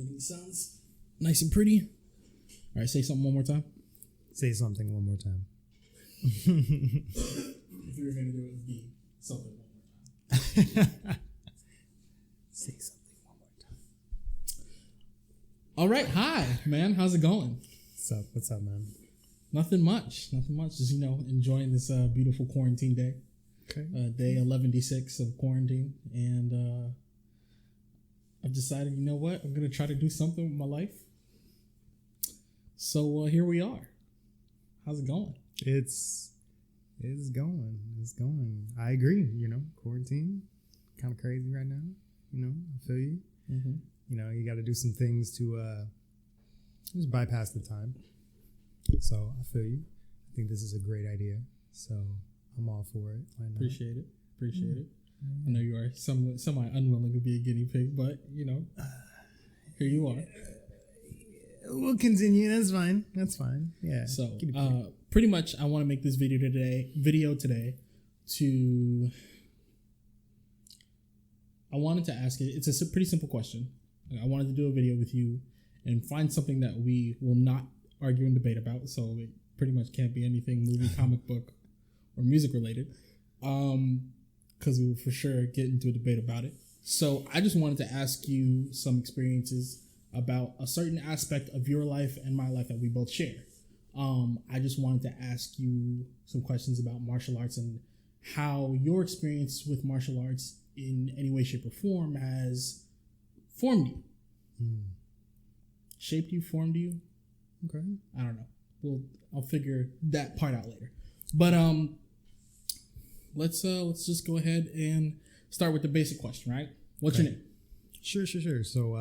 Everything sounds nice and pretty. All right, say something one more time. Say something one more time. If you were going to do it, it would be something one more time. Say something one more time. All right, hi, man. How's it going? What's up, man? Nothing much. Just, enjoying this beautiful quarantine day. Okay. Day 11D6 of quarantine. And I've decided, you know what? I'm going to try to do something with my life. So here we are. How's it going? It's going. I agree. Quarantine, kind of crazy right now. I feel you. Mm-hmm. You got to do some things to just bypass the time. So I feel you. I think this is a great idea. So I'm all for it. Why not? Appreciate it. I know you are semi unwilling to be a guinea pig, but here you are. We'll continue. That's fine. Yeah. So pretty much, I want to make this video today. I wanted to ask it. It's a pretty simple question. I wanted to do a video with you and find something that we will not argue and debate about. So it pretty much can't be anything movie, comic book, or music related. Because we will for sure get into a debate about it. So I just wanted to ask you some experiences about a certain aspect of your life and my life that we both share. I just wanted to ask you some questions about martial arts and how your experience with martial arts in any way, shape, or form has formed you. Shaped you, formed you. Okay. I don't know. I'll figure that part out later. But let's just go ahead and start with the basic question, right? What's your name? Sure. So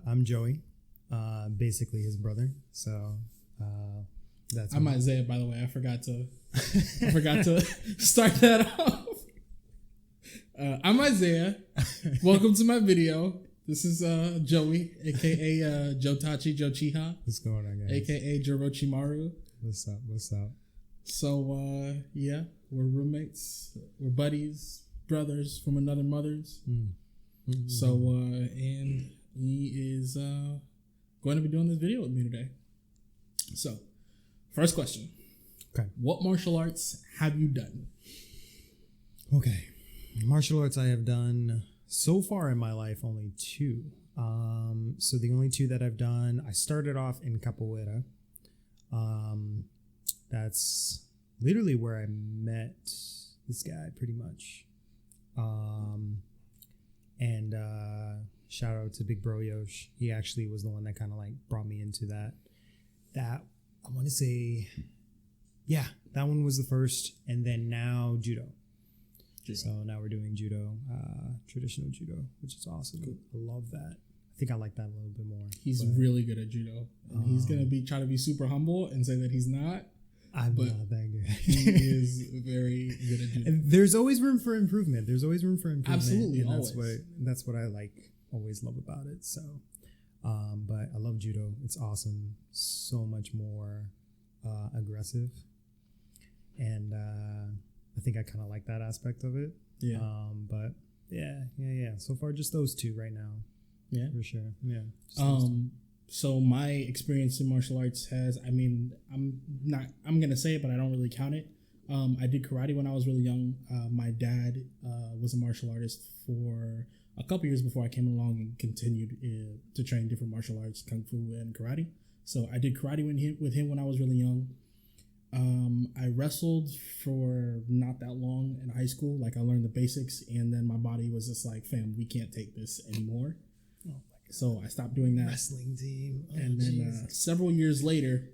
I'm Joey, basically his brother. So that's. I'm Isaiah, by the way. I forgot to start that off. I'm Isaiah. Welcome to my video. This is Joey, aka Jotachi Jochiha. What's going on, guys? Aka Jorochimaru. What's up? So we're roommates. We're buddies, brothers from another mother's. Mm-hmm. So and he is going to be doing this video with me today. So, first question. Okay. What martial arts have you done? Okay. Martial arts I have done so far in my life only 2. So the only 2 that I've done, I started off in capoeira. That's literally where I met this guy pretty much. And shout out to Big Bro Yosh. He actually was the one that kind of like brought me into that. That I want to say, yeah, that one was the first. And then now Judo. So now we're doing Judo, traditional Judo, which is awesome. Cool. I love that. I think I like that a little bit more. He's really good at Judo. And he's going to try to be super humble and say that he's not. I'm not that good. He is very good at Judo. There's always room for improvement. Absolutely, and always. That's what I always love about it. So, but I love Judo. It's awesome. So much more aggressive. And I think I kind of like that aspect of it. Yeah. But yeah. So far, just those 2 right now. Yeah. For sure. Yeah. So my experience in martial arts I'm going to say it, but I don't really count it. I did karate when I was really young. My dad was a martial artist for a couple years before I came along and continued to train different martial arts, kung fu and karate. So I did karate with him when I was really young. I wrestled for not that long in high school. Like I learned the basics, and then my body was just like, fam, we can't take this anymore. Oh, so I stopped doing that. Wrestling team. Oh, and then several years later,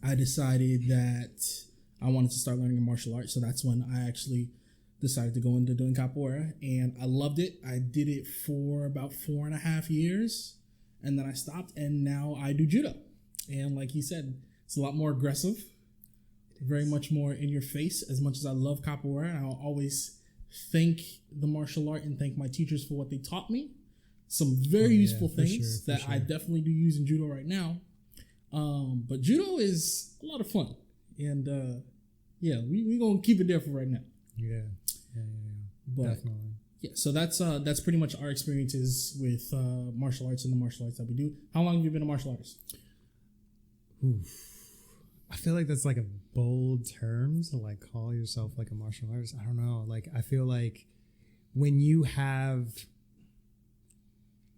I decided that I wanted to start learning a martial art. So that's when I actually decided to go into doing capoeira, and I loved it. I did it for about 4.5 years, and then I stopped, and now I do Judo. And like he said, it's a lot more aggressive. Very much more in your face. As much as I love capoeira, and I'll always thank the martial art and thank my teachers for what they taught me. Some very useful things that I definitely do use in Judo right now. But Judo is a lot of fun. And we're going to keep it there for right now. Yeah. But definitely. Yeah, so that's pretty much our experiences with martial arts and the martial arts that we do. How long have you been a martial artist? Oof. I feel like that's like a bold term to like call yourself like a martial artist. I don't know. Like I feel like when you have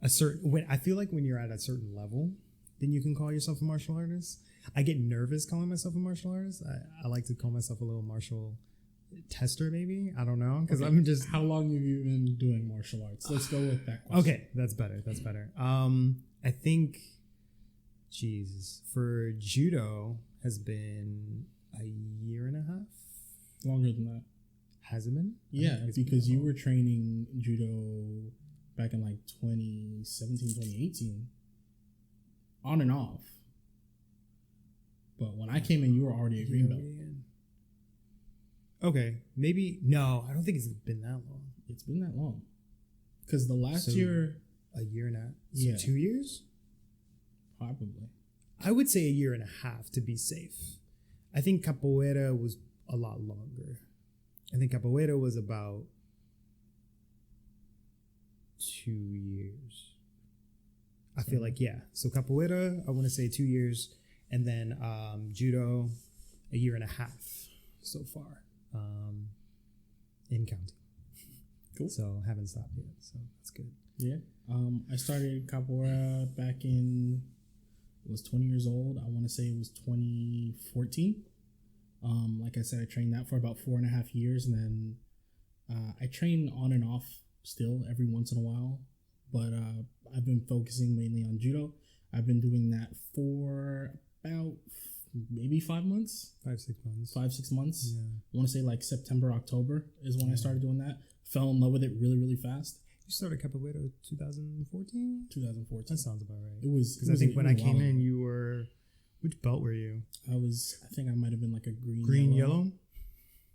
I feel like when you're at a certain level, then you can call yourself a martial artist. I get nervous calling myself a martial artist. I like to call myself a little martial tester, maybe. I don't know, because I'm just. How long have you been doing martial arts? Let's go with that question. Okay, that's better. I think, for judo has been a year and a half. Longer than that. Has it been? Yeah, because you were training judo back in like 2017, 2018, on and off. But when I came in, you were already a green belt. Okay, maybe. No, I don't think it's been that long. It's been that long. Because the last year... A year and a half? Yeah. 2 years? Probably. I would say a year and a half to be safe. I think capoeira was a lot longer. I think capoeira was about 2 years. I feel like, yeah. So capoeira, I want to say 2 years. And then judo, a year and a half so far. In counting. Cool. So haven't stopped yet. So that's good. Yeah. I started capoeira back in, I was 20 years old. I want to say it was 2014. Like I said, I trained that for about 4.5 years, and then I train on and off still every once in a while. But I've been focusing mainly on judo. I've been doing that for about maybe 5 months. 5-6 months. 5-6 months. Yeah. I want to say like September, October is when I started doing that. Fell in love with it really, really fast. You started capoeira 2014? 2014. That sounds about right. It was because I think when I came in, you were, which belt were you? I think I might have been like a green yellow.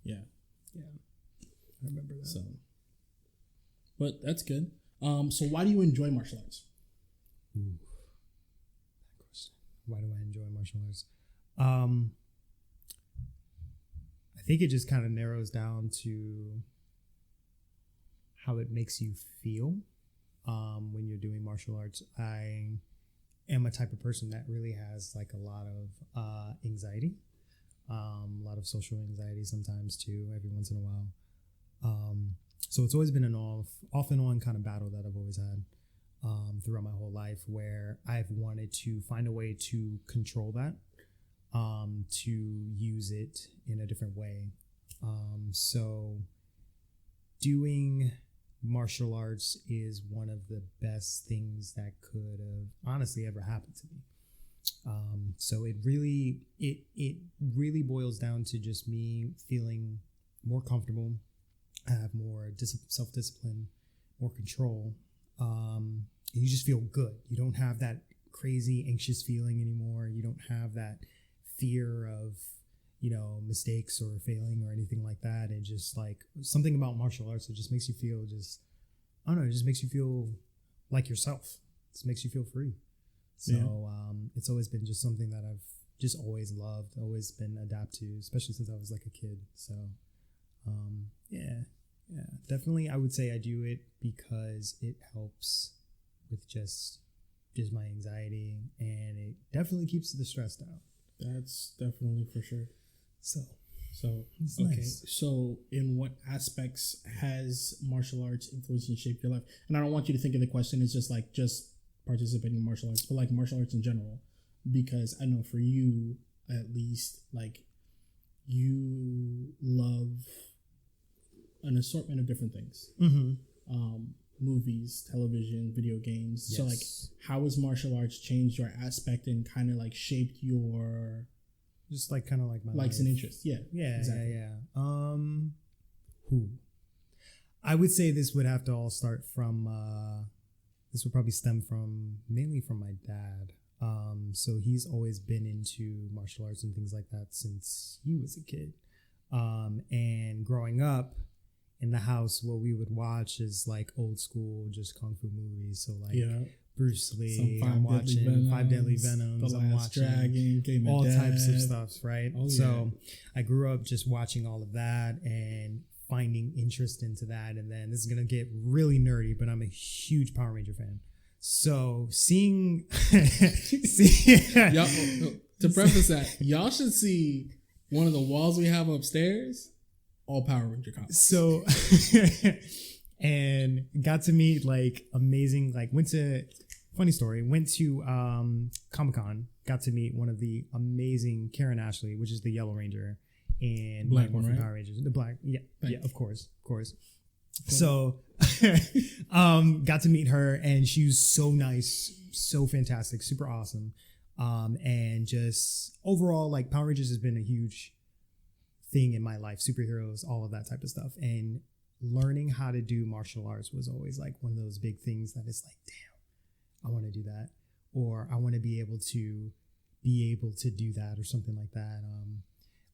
Yeah. I remember that. So, but that's good. So why do you enjoy martial arts? Ooh, that question. Why do I enjoy martial arts? I think it just kind of narrows down to how it makes you feel when you're doing martial arts. I am a type of person that really has like a lot of anxiety, a lot of social anxiety sometimes too, every once in a while. So it's always been an off and on kind of battle that I've always had throughout my whole life, where I've wanted to find a way to control that, to use it in a different way. So doing martial arts is one of the best things that could have honestly ever happened to me. So it really boils down to just me feeling more comfortable. I have more self-discipline, more control. And you just feel good. You don't have that crazy anxious feeling anymore. You don't have that fear of, mistakes or failing or anything like that. It just like something about martial arts, it just makes you feel it just makes you feel like yourself. It just makes you feel free. So it's always been just something that I've just always loved, always been adapted to, especially since I was like a kid. So definitely I would say I do it because it helps with just my anxiety, and it definitely keeps the stress down. That's definitely for sure. So it's okay. Nice. So in what aspects has martial arts influenced and shaped your life? And I don't want you to think of the question as just participating in martial arts, but like martial arts in general, because I know for you at least, like, you love an assortment of different things. Mm-hmm. Movies, television, video games. Yes. So like, how has martial arts changed your aspect and kind of like shaped your just like kind of like my likes life. and interests? Yeah, exactly. I would say this would have to all start from this would probably stem from mainly from my dad. So he's always been into martial arts and things like that since he was a kid. And growing up in the house, what we would watch is like old school, just kung fu movies. So like Bruce Lee, I'm watching 5 Deadly Venoms, I'm watching Dragon, all types of stuff, right? Oh, so I grew up just watching all of that and finding interest into that. And then this is gonna get really nerdy, but I'm a huge Power Ranger fan. So seeing y'all, to preface that, y'all should see one of the walls we have upstairs, all Power Ranger comics. So and got to meet like amazing, like went to Comic-Con, got to meet one of the amazing Karen Ashley, which is the Yellow Ranger and Black one one, from right? Power Rangers. The black, yeah, Thanks. yeah, of course. So got to meet her, and she was so nice, so fantastic, super awesome. And just overall, like Power Rangers has been a huge thing in my life, superheroes, all of that type of stuff. And learning how to do martial arts was always like one of those big things that is like, damn, I want to do that, or I want to be able to do that, or something like that.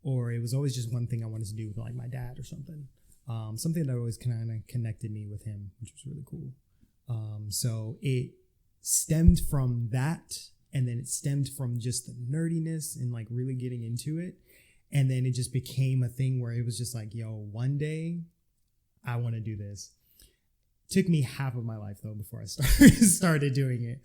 Or it was always just one thing I wanted to do with like my dad or something. Something that always kind of connected me with him, which was really cool. So it stemmed from that, and then it stemmed from just the nerdiness and like really getting into it. And then it just became a thing where it was just like, yo, one day I want to do this. Took me half of my life though before I started doing it.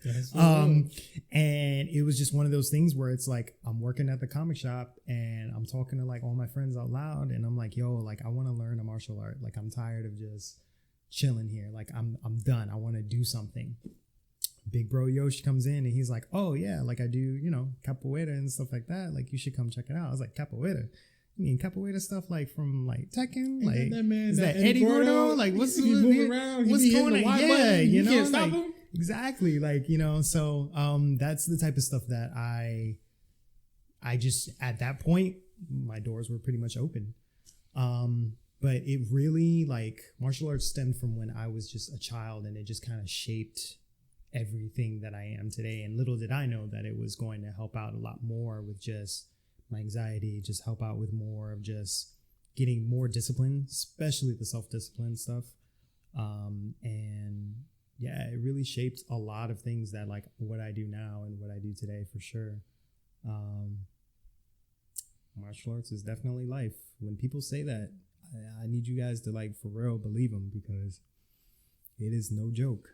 And it was just one of those things where it's like I'm working at the comic shop and I'm talking to like all my friends out loud, and I'm like, yo, like I want to learn a martial art. Like I'm tired of just chilling here. Like I'm done. I want to do something. Big bro Yosh comes in and he's like, oh yeah, like I do, you know, capoeira and stuff like that. Like you should come check it out. I was like, capoeira? I mean, capoeira stuff like from like Tekken, like that man, is that Eddie Gordo? Like what's moving around? What's going on? Yeah, you know, can't stop like, him. Exactly, like you know. So that's the type of stuff that I just at that point my doors were pretty much open. But it really like martial arts stemmed from when I was just a child, and it just kind of shaped everything that I am today. And little did I know that it was going to help out a lot more with just my anxiety, just help out with more of just getting more discipline, especially the self-discipline stuff. And yeah, it really shaped a lot of things that like what I do now and what I do today for sure. Martial arts is definitely life. When people say that, I need you guys to like for real believe them, because it is no joke.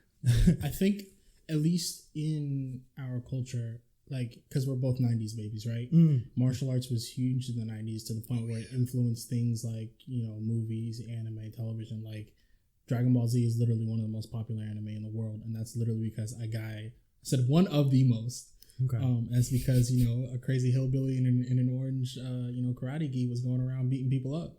I think at least in our culture, like, because we're both 90s babies, right? Martial arts was huge in the 90s to the point where it influenced things like, you know, movies, anime, television. Like Dragon Ball Z is literally one of the most popular anime in the world, and that's literally because a guy said one of the most. Okay. That's because, you know, a crazy hillbilly in an orange you know, karate gi was going around beating people up.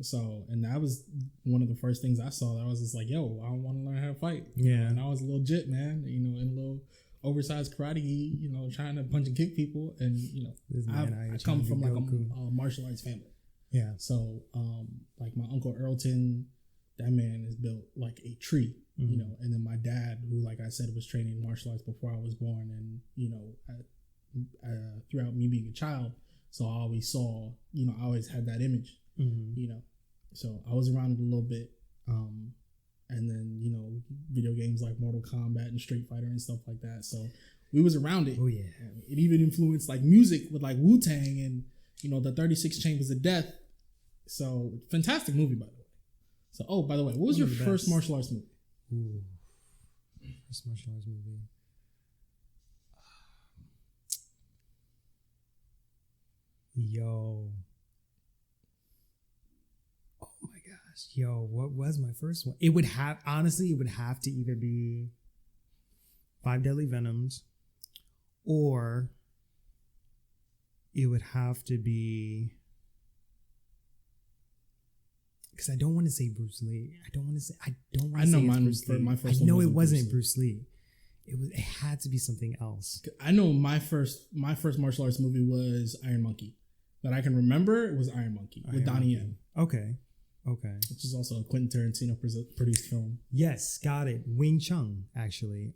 So, and that was one of the first things I saw. That I was just like, yo, I want to learn how to fight. Yeah. And I was legit, man, you know, in a little oversized karate gi, you know, trying to punch and kick people. And, you know, I come from like a martial arts family. Yeah. So, like my Uncle Earlton, that man is built like a tree, you know. And then my dad, who, like I said, was training martial arts before I was born. And, you know, throughout me being a child. So I always saw, you know, I always had that image. You know, so I was around it a little bit, and then, you know, video games like Mortal Kombat and Street Fighter and stuff like that. So we was around it. Oh yeah, it even influenced like music with like Wu-Tang and, you know, the 36 Chambers of Death. So fantastic movie, by the way. So by the way, what was your first martial arts movie? Ooh, first martial arts movie. Yo. Yo, what was my first one? It would have to either be Five Deadly Venoms, or it would have to be, because I don't want to say Bruce Lee. I know my first. I know it wasn't Bruce Lee. It had to be something else. I know my first martial arts movie was Iron Monkey. That I can remember, it was Iron Monkey with Donnie Yen. Okay. Which is also a Quentin Tarantino produced film. Yes, got it. Wing Chun, actually,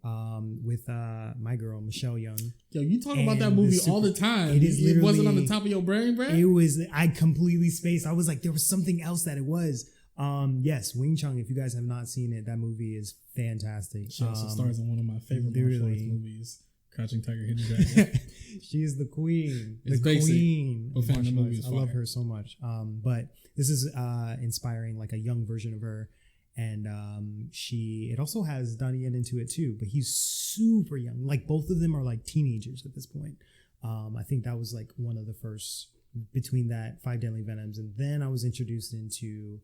with my girl Michelle Yeoh. Yo, you talk about that movie all the time. It wasn't on the top of your brain, bro? It was. I completely spaced. I was like, there was something else that it was. Yes, Wing Chun. If you guys have not seen it, that movie is fantastic. She also stars in one of my favorite martial arts movies, Crouching Tiger, Hidden Dragon. She is the queen. It's the basic, queen. but finding the movie is I love fire. her so much. But this is inspiring, like a young version of her. And it also has Donnie Yen into it too, but he's super young. Like both of them are like teenagers at this point. I think that was like one of the first between that Five Deadly Venoms. And then I was introduced into,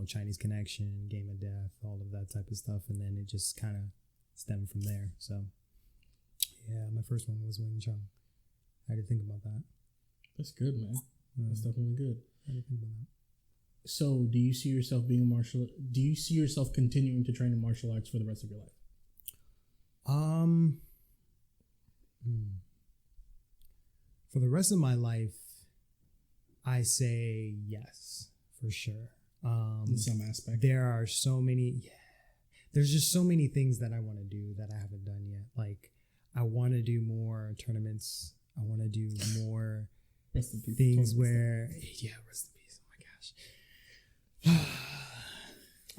Chinese Connection, Game of Death, all of that type of stuff. And then it just kind of stemmed from there. So yeah, my first one was Wing Chun. I had to think about that. That's good, man. That's definitely good. I had to think about that. So, do you see yourself do you see yourself continuing to train in martial arts for the rest of your life? For the rest of my life, I say yes, for sure. In some aspect. There are so many, there's just so many things that I want to do that I haven't done yet. Like, I want to do more tournaments. I want to do more things where, rest in peace. Oh my gosh.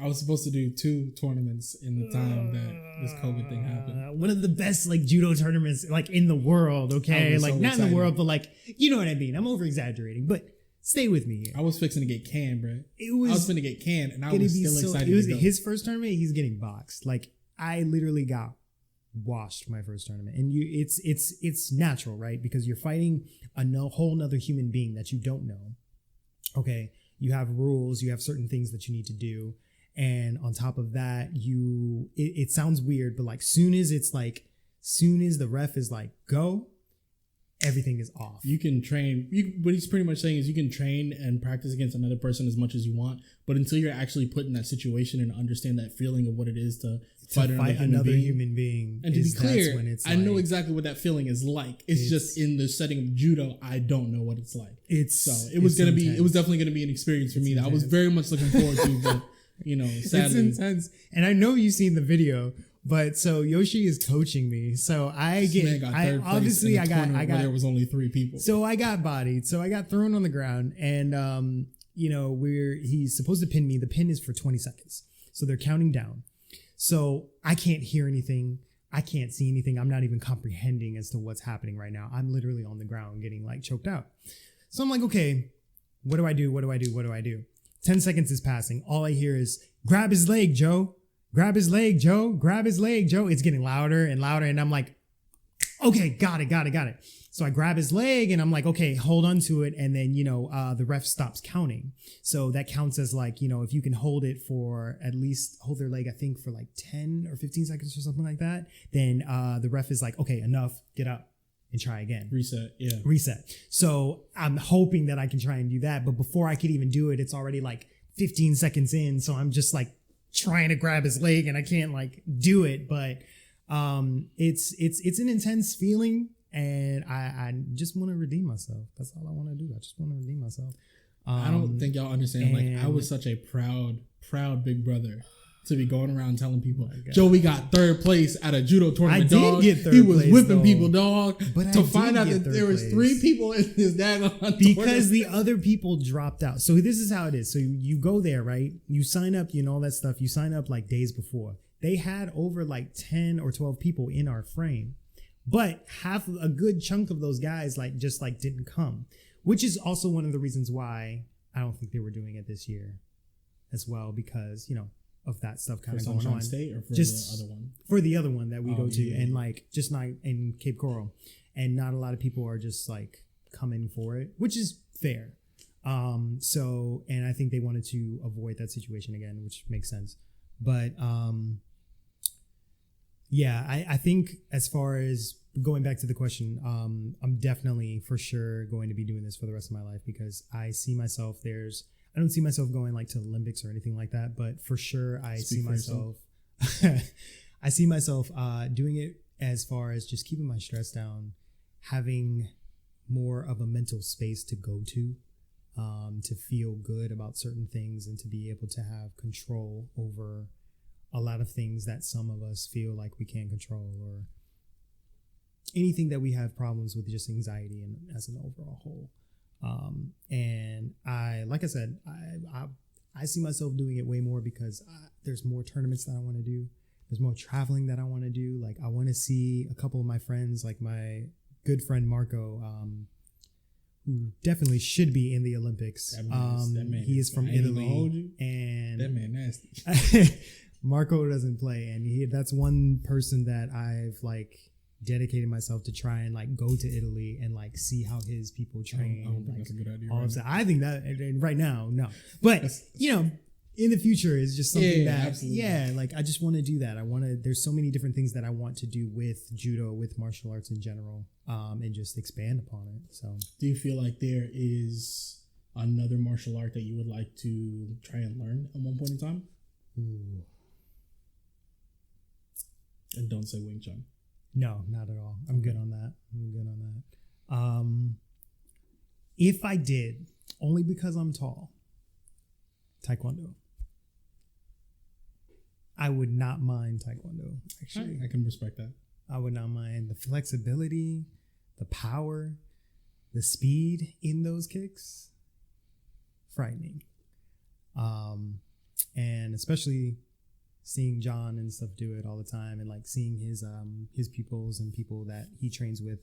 I was supposed to do 2 tournaments in the time that this COVID thing happened. One of the best like judo tournaments like in the world, okay? Like so not excited. in the world, but like, you know what I mean? I'm over exaggerating, but stay with me here. I was fixing to get canned, bro. It was I was finna get canned, and I was still excited It was to go. his first tournament, he's getting boxed. Like I literally got washed my first tournament. And it's natural, right? Because you're fighting a whole nother human being that you don't know. Okay. You have rules, you have certain things that you need to do. And on top of that, it sounds weird, but like soon as the ref is like, go, everything is off. You can train. What he's pretty much saying is you can train and practice against another person as much as you want, but until you're actually put in that situation and understand that feeling of what it is to fight another human being. And to be clear, I know exactly what that feeling is like. It's just in the setting of judo, I don't know what it's like. It was definitely gonna be an experience for me that I was very much looking forward to, but sadly. It's intense. And I know you've seen the video. But so Yoshi is coaching me. So I got there was only 3 people. So I got bodied. So I got thrown on the ground and he's supposed to pin me. The pin is for 20 seconds. So they're counting down. So I can't hear anything. I can't see anything. I'm not even comprehending as to what's happening right now. I'm literally on the ground getting like choked out. So I'm like, okay, what do I do? What do I do? What do I do? 10 seconds is passing. All I hear is grab his leg, Joe. Grab his leg, Joe. Grab his leg, Joe. It's getting louder and louder. And I'm like, okay, got it. So I grab his leg and I'm like, okay, hold on to it. And then, the ref stops counting. So that counts as like, if you can hold it for at least hold their leg, I think for like 10 or 15 seconds or something like that. Then the ref is like, okay, enough, get up and try again. Reset. So I'm hoping that I can try and do that. But before I could even do it, it's already like 15 seconds in. So I'm just like, trying to grab his leg and I can't like do it, but it's an intense feeling and I just want to redeem myself. That's all I want to do. I just want to redeem myself. I don't think y'all understand. Like I was such a proud big brother to be going around telling people, Joey got 3rd place at a judo tournament, dog. He was whipping people, dog. But to find out that there was 3 people in this daggone because the other people dropped out. So this is how it is. So you go there, right? You sign up, all that stuff. You sign up like days before. They had over like 10 or 12 people in our frame, but a good chunk of those guys just didn't come, which is also one of the reasons why I don't think they were doing it this year as well, because, of that stuff kind of going on. State or for just the other one? For the other one that we go to, and just not in Cape Coral, and not a lot of people are just like coming for it, which is fair. So, and I think they wanted to avoid that situation again, which makes sense. But I think as far as going back to the question, I'm definitely for sure going to be doing this for the rest of my life because I see myself I don't see myself going like to the Olympics or anything like that, but for sure I see myself doing it as far as just keeping my stress down, having more of a mental space to go to feel good about certain things and to be able to have control over a lot of things that some of us feel like we can't control, or anything that we have problems with, just anxiety and as an overall whole. And like I said, I see myself doing it way more because there's more tournaments that I want to do. There's more traveling that I want to do. Like I want to see a couple of my friends, like my good friend Marco, who definitely should be in the Olympics. That man he is from Italy, and that man nasty. Marco doesn't play, and that's one person that I've like dedicated myself to try and like go to Italy and like see how his people train. I don't think that's a good idea. I think that and right now, no, but you know, in the future is just something like I just want to do that. There's so many different things that I want to do with judo, with martial arts in general, and just expand upon it. So, do you feel like there is another martial art that you would like to try and learn at one point in time? Ooh. And don't say Wing Chun. No, not at all. I'm good on that. If I did, only because I'm tall, Taekwondo. I would not mind Taekwondo, actually. I can respect that. I would not mind the flexibility, the power, the speed in those kicks. Frightening. And especially seeing John and stuff do it all the time, and like seeing his pupils and people that he trains with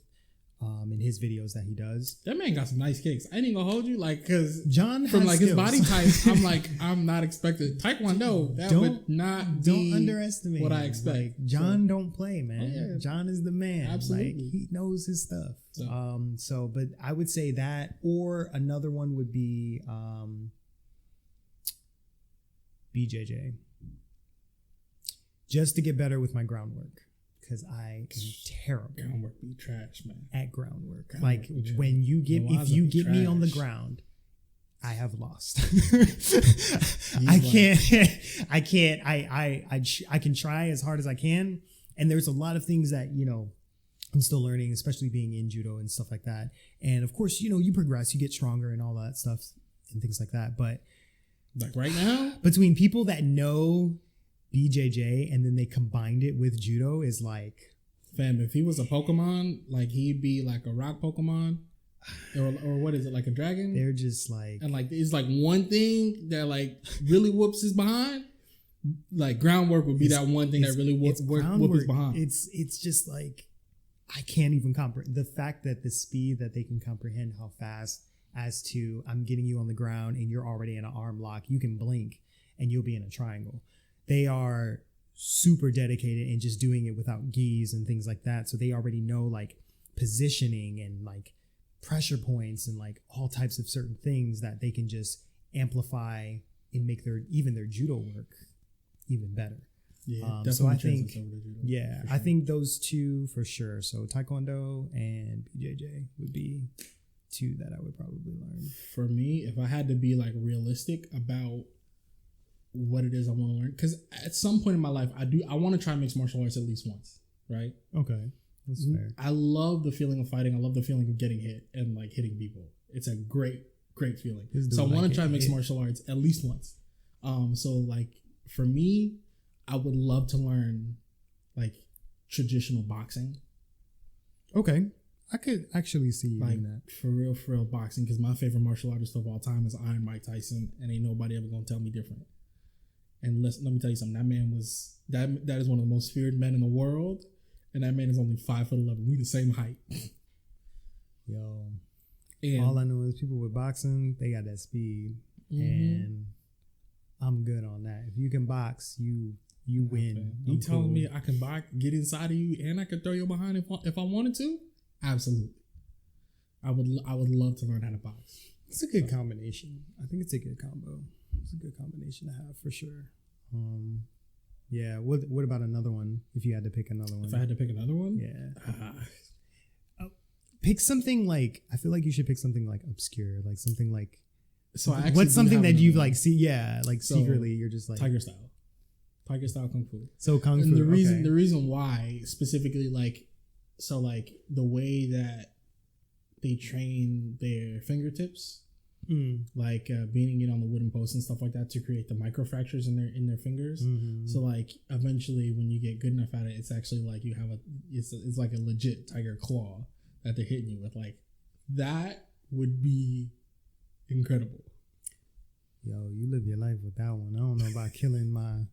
in his videos that he does. That man got some nice kicks. I ain't even gonna hold you, like, because John from has like skills. his body type, I'm not expecting Taekwondo. That would not be don't underestimate what I expect. Like, John don't play, man. Oh, yeah. John is the man. Absolutely, like, he knows his stuff. So. But I would say that, or another one would be BJJ. Just to get better with my groundwork, because I am terrible. Groundwork be trash, man. At groundwork. Like when you get, if you get me on the ground, I have lost. I can try as hard as I can. And there's a lot of things that, you know, I'm still learning, especially being in judo and stuff like that. And of course, you know, you progress, you get stronger and all that stuff and things like that. But like right now, between people that know BJJ and then they combined it with judo is like, fam, if he was a Pokemon, like he'd be like a rock Pokemon, or what is it, like a dragon? They're just like, and like it's like one thing that like really whoops his behind. Like groundwork would be that one thing that really whoops his behind. It's just like, I can't even comprehend the fact that the speed that they can comprehend how fast, as to I'm getting you on the ground and you're already in an arm lock. You can blink and you'll be in a triangle. They are super dedicated and just doing it without gis and things like that. So they already know like positioning and like pressure points and like all types of certain things that they can just amplify and make their judo work even better. Yeah, so I think, sure. I think those two for sure. So Taekwondo and BJJ would be two that I would probably learn. For me, if I had to be like realistic about what it is I want to learn, because at some point in my life I want to try mixed martial arts at least once, right? Okay, that's fair. I love the feeling of fighting. I love the feeling of getting hit and like hitting people. It's a great feeling. So I want to try mixed martial arts at least once. So like for me, I would love to learn like traditional boxing. Okay, I could actually see you like doing that. For real boxing, because my favorite martial artist of all time is Iron Mike Tyson, and ain't nobody ever gonna tell me different. And let me tell you something. That man was that is one of the most feared men in the world, and that man is only 5'11". We the same height. Yo, and all I know is people with boxing, they got that speed, and I'm good on that. If you can box, you win. You telling me I can box, get inside of you, and I could throw you behind if I wanted to? Absolutely. I would love to learn how to box. It's a good combination. I think it's a good combo. It's a good combination to have for sure. Yeah. What about another one? If you had to pick another one, if I had to pick another one, yeah. Pick something like, I feel like you should pick something like obscure, like something like. So what's something that you've like see? Yeah, like so secretly you're just like tiger style kung fu. So kung fu. And the reason why specifically like the way that they train their fingertips. Like beating it on the wooden posts and stuff like that to create the microfractures in their fingers. So like eventually when you get good enough at it, it's actually like you have it's like a legit tiger claw that they're hitting you with. Like that would be incredible. Yo, you live your life with that one. I don't know about killing my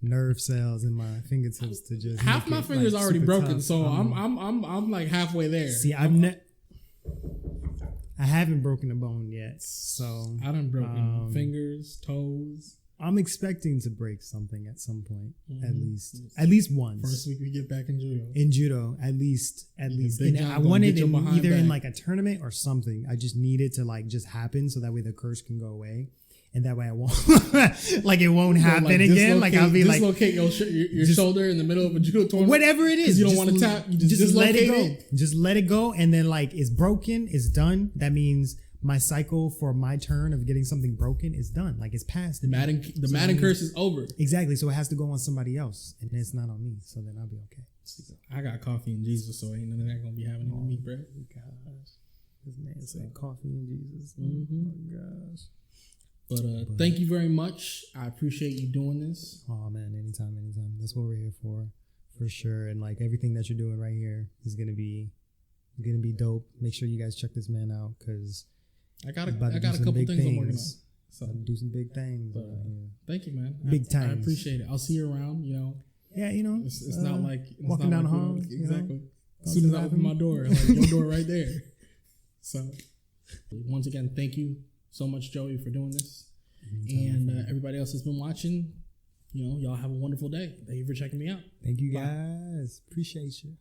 nerve cells in my fingertips to just half my fingers like, already broken, tough. so I'm like halfway there. See, I haven't broken a bone yet, so I done broken fingers, toes. I'm expecting to break something at some point, at least once. First week we get back in judo. In judo, at least. And I wanted it either in like a tournament or something. I just need it to like just happen so that way the curse can go away. And that way I won't, like it won't happen like again. Like I'll be like, dislocate your shoulder in the middle of a judo tournament. Whatever it is. You don't want to tap. You just let it go. it. Just let it go. And then like it's broken. It's done. That means my cycle for my turn of getting something broken is done. Like it's past. The Madden curse is over. Exactly. So it has to go on somebody else. And it's not on me. So then I'll be okay. I got coffee and Jesus, so ain't none of that going to be happening to me, bro. Gosh. This man said coffee and Jesus. Mm-hmm. Oh my gosh. But thank you very much. I appreciate you doing this. Oh man, anytime. That's what we're here for sure. And like everything that you're doing right here is gonna be dope. Make sure you guys check this man out because I got a couple things I'm working on. So do some big things. Thank you, man. Big time. I appreciate it. I'll see you around. Yeah, it's not like walking down the hall. Exactly. As soon as I open my door, like your door right there. So once again, thank you so much, Joey, for doing this. And everybody else that's been watching, y'all have a wonderful day. Thank you for checking me out. Thank you, guys. Appreciate you.